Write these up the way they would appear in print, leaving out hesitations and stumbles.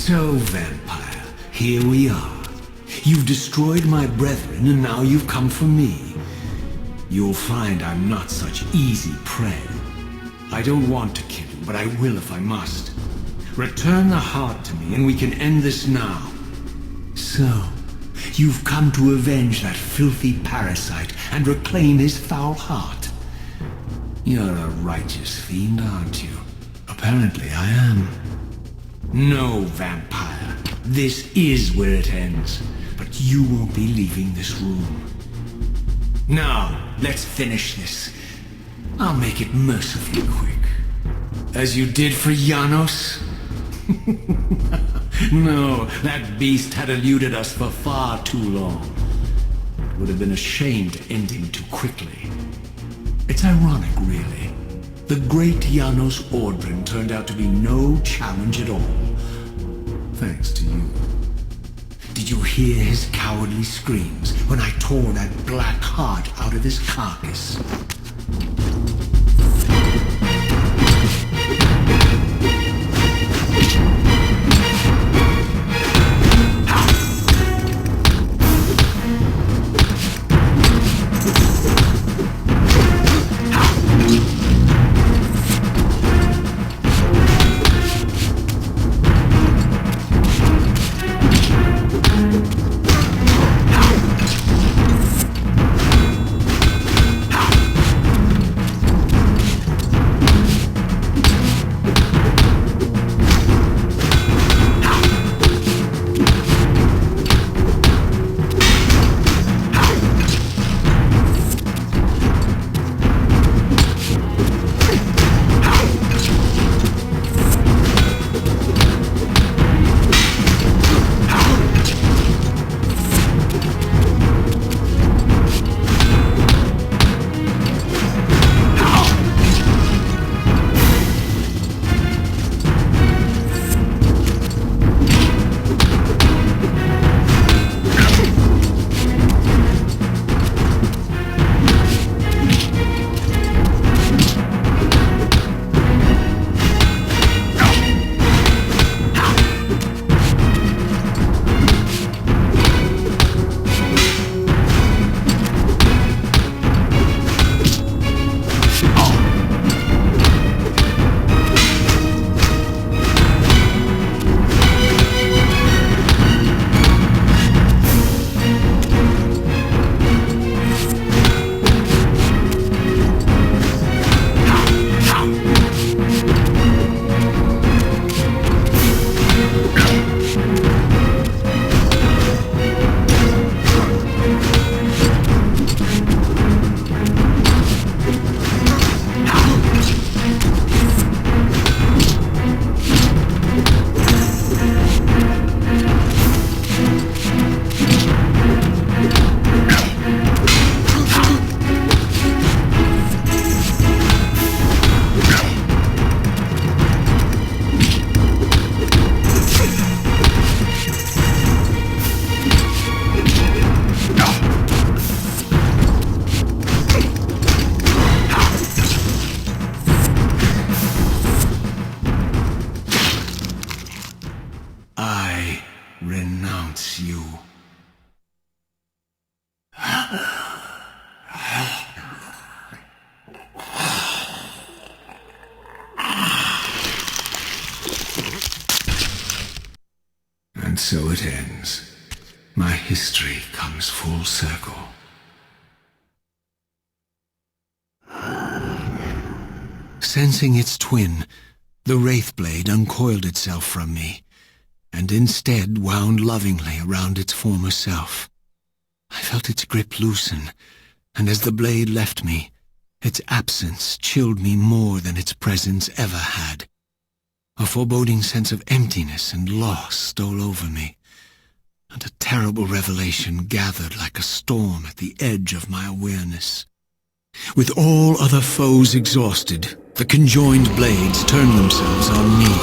So, vampire, here we are. You've destroyed my brethren, and now you've come for me. You'll find I'm not such easy prey. I don't want to kill you, but I will if I must. Return the heart to me, and we can end this now. So, you've come to avenge that filthy parasite and reclaim his foul heart. You're a righteous fiend, aren't you? Apparently I am. No, vampire. This is where it ends. But you won't be leaving this room. Now, let's finish this. I'll make it mercifully quick. As you did for Janos? No, that beast had eluded us for far too long. It would have been a shame to end him too quickly. It's ironic, really. The great Janos Ordrin turned out to be no challenge at all. Thanks to you. Did you hear his cowardly screams when I tore that black heart out of his carcass? And so it ends. My history comes full circle. Sensing its twin, the Wraithblade uncoiled itself from me, and instead wound lovingly around its former self. I felt its grip loosen, and as the blade left me, its absence chilled me more than its presence ever had. A foreboding sense of emptiness and loss stole over me, and a terrible revelation gathered like a storm at the edge of my awareness. With all other foes exhausted, the conjoined blades turned themselves on me,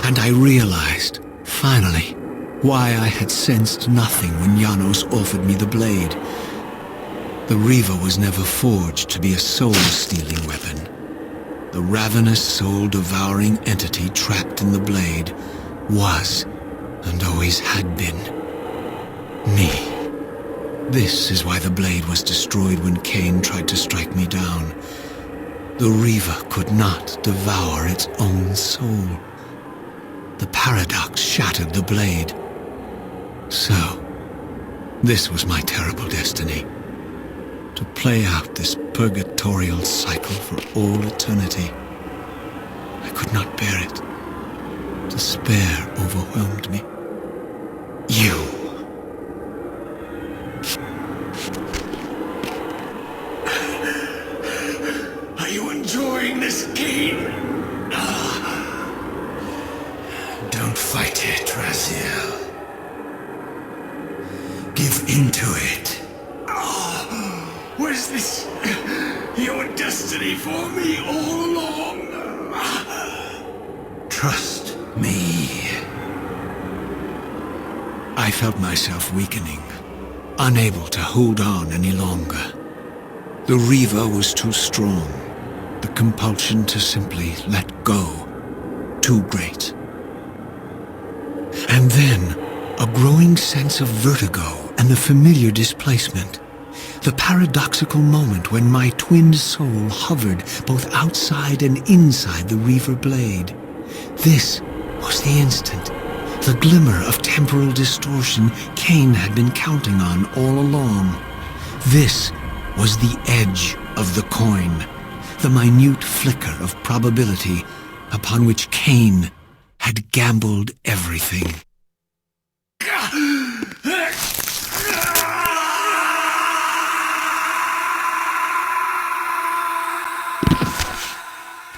and I realized, finally, why I had sensed nothing when Janos offered me the blade. The Reaver was never forged to be a soul-stealing weapon. The ravenous, soul-devouring entity trapped in the blade was and always had been. Me. This is why the blade was destroyed when Kain tried to strike me down. The Reaver could not devour its own soul. The paradox shattered the blade. So, this was my terrible destiny. To play out this purgatorial cycle for all eternity. I could not bear it. Despair overwhelmed me. You. Are you enjoying this game? Don't fight it, Raziel. Give into it. Was this your destiny for me all along? Trust me. I felt myself weakening, unable to hold on any longer. The Reaver was too strong. The compulsion to simply let go, too great. And then, a growing sense of vertigo and the familiar displacement. The paradoxical moment when my twin soul hovered both outside and inside the Reaver blade. This was the instant, the glimmer of temporal distortion Kain had been counting on all along. This was the edge of the coin, the minute flicker of probability upon which Kain had gambled everything.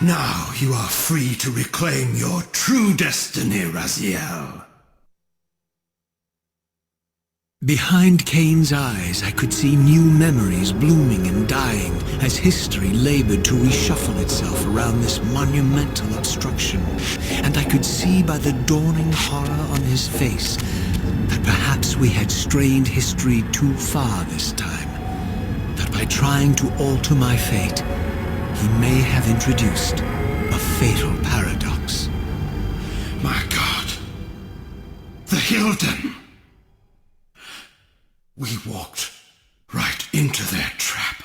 Now you are free to reclaim your true destiny, Raziel. Behind Kain's eyes, I could see new memories blooming and dying as history labored to reshuffle itself around this monumental obstruction. And I could see by the dawning horror on his face that perhaps we had strained history too far this time. That by trying to alter my fate, he may have introduced a fatal paradox. My God! The Hilden! We walked right into their trap.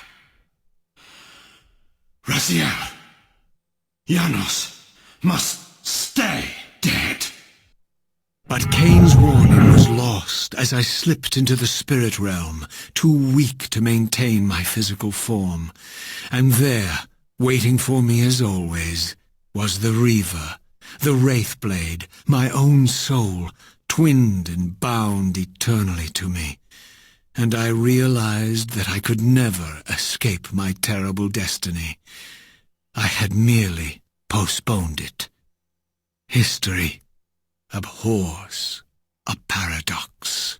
Raziel, Janos must stay dead. But Kain's warning was lost as I slipped into the spirit realm, too weak to maintain my physical form. And there, waiting for me as always, was the Reaver, the Wraithblade, my own soul, twinned and bound eternally to me. And I realized that I could never escape my terrible destiny. I had merely postponed it. History abhors a paradox.